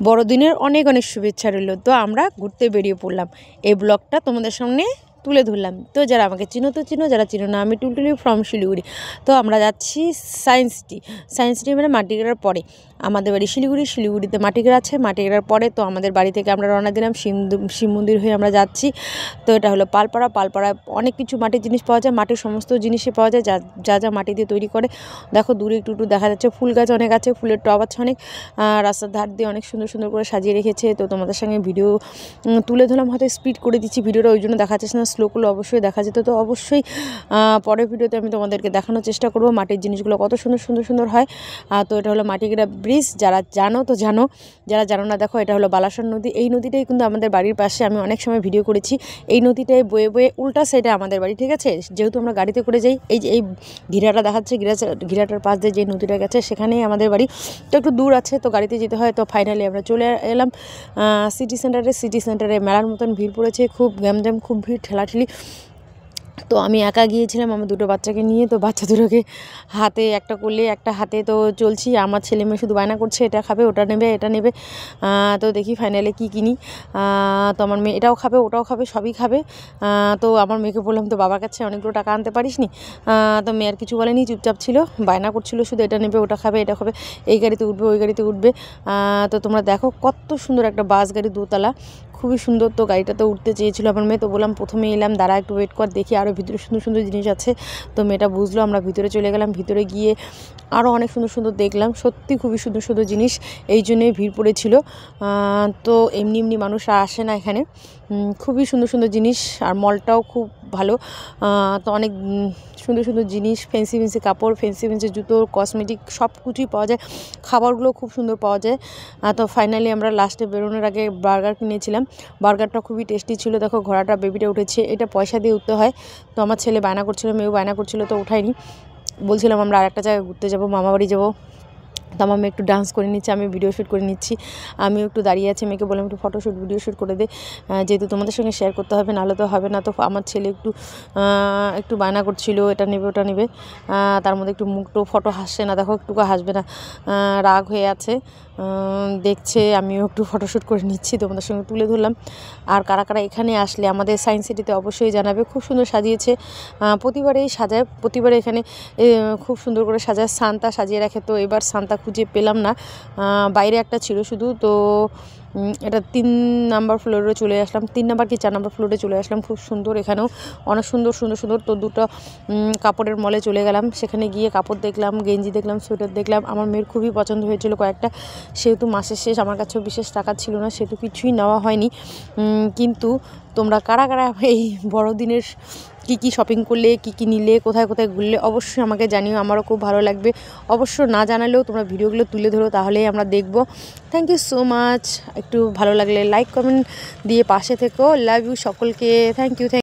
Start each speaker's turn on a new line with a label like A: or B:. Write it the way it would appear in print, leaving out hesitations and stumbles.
A: বড়দিনের অনেক অনেক শুভেচ্ছা রইল। তো আমরা ঘুরতে বেরিয়ে পড়লাম, এই ব্লগটা তোমাদের সামনে তুলে ধরলাম। তো যারা আমাকে চিনো তো চিনো, যারা চিনো না, আমি টুলটুলি ফ্রম শিলিগুড়ি। তো আমরা যাচ্ছি সায়েন্স সিটি মানে মাটিগড়ার পরে আমাদের বাড়ি শিলিগুড়িতে মাটিগড়া আছে, মাটিগড়ার পরে। তো আমাদের বাড়ি থেকে আমরা রওনা দিলাম শিব মন্দির হয়ে আমরা যাচ্ছি। তো এটা হলো পালপাড়ায় অনেক কিছু মাটির জিনিস পাওয়া যায়, মাটির সমস্ত জিনিসই পাওয়া যায়, যা যা মাটি দিয়ে তৈরি করে। দেখো দূরে একটু দেখা যাচ্ছে ফুল গাছ অনেক আছে, ফুলের টব আছে অনেক, রাস্তার ধার দিয়ে অনেক সুন্দর সুন্দর করে সাজিয়ে রেখেছে। তো তোমাদের সঙ্গে ভিডিও তুলে ধরলাম, হয়তো স্পিড করে দিচ্ছি ভিডিওটা, ওই জন্য দেখা যাচ্ছে না, স্লো করলে অবশ্যই দেখা যেত। তো অবশ্যই পরের ভিডিওতে আমি তোমাদেরকে দেখানোর চেষ্টা করবো মাটির জিনিসগুলো কত সুন্দর হয়। তো এটা হলো মাটিগড়া ব্রিজ, যারা জানো তো জানো, যারা জানো না দেখো, এটা হলো বালাসন নদী। এই নদীটাই কিন্তু আমাদের বাড়ির পাশে, আমি অনেক সময় ভিডিও করেছি। এই নদীটাই বয়ে বয়ে উল্টা সাইডে আমাদের বাড়ি, ঠিক আছে। যেহেতু আমরা গাড়িতে করে যাই, এই যে এই ঘিরাটা দেখাচ্ছে, ঘিরাটার পাশ দিয়ে যে নদীটা গেছে সেখানেই আমাদের বাড়ি। তো একটু দূর আছে, তো গাড়িতে যেতে হয়। তো ফাইনালি আমরা চলে এলাম সিটি সেন্টারে। মেলার মতন ভিড় পড়েছে, খুব গ্যামজাম, খুব ভিড়, ঠেলাঠেলি। তো আমি একা গিয়েছিলাম আমার দুটো বাচ্চাকে নিয়ে। তো বাচ্চা দুটোকে হাতে একটা করলে একটা হাতে তো চলছি। আমার ছেলে মেয়ে শুধু বায়না করছে, এটা খাবে, ওটা নেবে। তো দেখি ফাইনালি কী কিনি। তো আমার মেয়ে এটাও খাবে, ওটাও খাবে, সবই খাবে। তো আমার মেয়েকে বললাম, তো বাবার কাছে অনেকগুলো টাকা আনতে পারিস নি? তো মেয়ে আর কিছু বলেনি, চুপচাপ ছিল, বায়না করছিল শুধু এটা নেবে, ওটা খাবে, এটা খাবে, এই গাড়িতে উঠবে, ওই গাড়িতে উঠবে। তো তোমরা দেখো কত সুন্দর একটা বাস গাড়ি, দোতলা, খুবই সুন্দর। তো গাড়িটাতে উঠতে চেয়েছিল আমার মেয়ে। তো বললাম প্রথমে এলাম, দাঁড়া একটু ওয়েট কর, দেখি আরও ভিতরে সুন্দর জিনিস আছে। তো মেয়েটা বুঝলো, আমরা ভিতরে চলে গেলাম। ভিতরে গিয়ে আরও অনেক সুন্দর দেখলাম, সত্যি খুবই সুন্দর জিনিস, এই জন্যই ভিড় পড়েছিল। তো এমনি মানুষ আসে না এখানে, খুবই সুন্দর জিনিস। আর মলটাও খুব ভালো। তো অনেক সুন্দর জিনিস, ফ্যান্সি কাপড়, ফ্যান্সি জুতো, কসমেটিক সব কিছুই পাওয়া যায়। খাবারগুলো খুব সুন্দর পাওয়া যায়। তো ফাইনালি আমরা লাস্টে বেরোনোর আগে বার্গার কিনেছিলাম। বার্গারটা খুবই টেস্টি ছিল। দেখো ঘোড়াটা, বেবিটা উঠেছে, এটা পয়সা দিয়ে উঠতে হয়। তো আমার ছেলে বায়না করছিল, মেয়েও বায়না করছিল, তো উঠাইনি। বলছিলাম আমরা আরেকটা জায়গায় ঘুরতে যাবো, মামা বাড়ি যাবো। তো আমার মেয়ে একটু ডান্স করে নিচ্ছে, আমি ভিডিও শ্যুট করে নিচ্ছি। আমিও একটু দাঁড়িয়ে আছি, মেয়েকে বললাম একটু ফটোশ্যুট ভিডিও শ্যুট করে দে, যেহেতু তোমাদের সঙ্গে শেয়ার করতে হবে, নাহলে তো হবে না। তো আমার ছেলে একটু বায়না করছিল, এটা নেবে, ওটা নেবে। তার মধ্যে একটু মুখটো ফটো হাসছে না, দেখো একটুকু হাসবে না, রাগ হয়ে আছে, দেখছে। আমিও একটু ফটোশ্যুট করে নিচ্ছি, তোমাদের সঙ্গে তুলে ধরলাম। আর কারা এখানে আসলে আমাদের সায়েন্স সিটিতে অবশ্যই জানাবে, খুব সুন্দর সাজিয়েছে। প্রতিবারেই সাজায়, প্রতিবারে এখানে খুব সুন্দর করে সাজায়, সান্তা সাজিয়ে রাখে। তো এবার সান্তা খুঁজে পেলাম না, বাইরে একটা ছিল শুধু। তো এটা 3 নাম্বার ফ্লোরে চলে আসলাম, 3 নাম্বার কি 4 নাম্বার ফ্লোরে চলে আসলাম। খুব সুন্দর, এখানেও অনেক সুন্দর। তো দুটো কাপড়ের মলে চলে গেলাম, সেখানে গিয়ে কাপড় দেখলাম, গেঞ্জি দেখলাম, সোয়েটার দেখলাম। আমার মেয়ের খুবই পছন্দ হয়েছিল কয়েকটা, সেহেতু মাসের শেষ, আমার কাছেও বিশেষ টাকা ছিল না, সেহেতু কিছুই নেওয়া হয়নি। কিন্তু তোমরা কারা এই বড়দিনের কী শপিং করলে, কী নিলে, কোথায় ঘুরলে, অবশ্যই আমাকে জানিও, আমারও খুব ভালো লাগবে। অবশ্য না জানালেও তোমরা ভিডিওগুলো তুলে ধরো, তাহলেই আমরা দেখব। Thank you so much. একটু ভালো লাগলে লাইক কমেন্ট দিয়ে পাশে থেকো। লাভ ইউ সকলকে, থ্যাংক ইউ।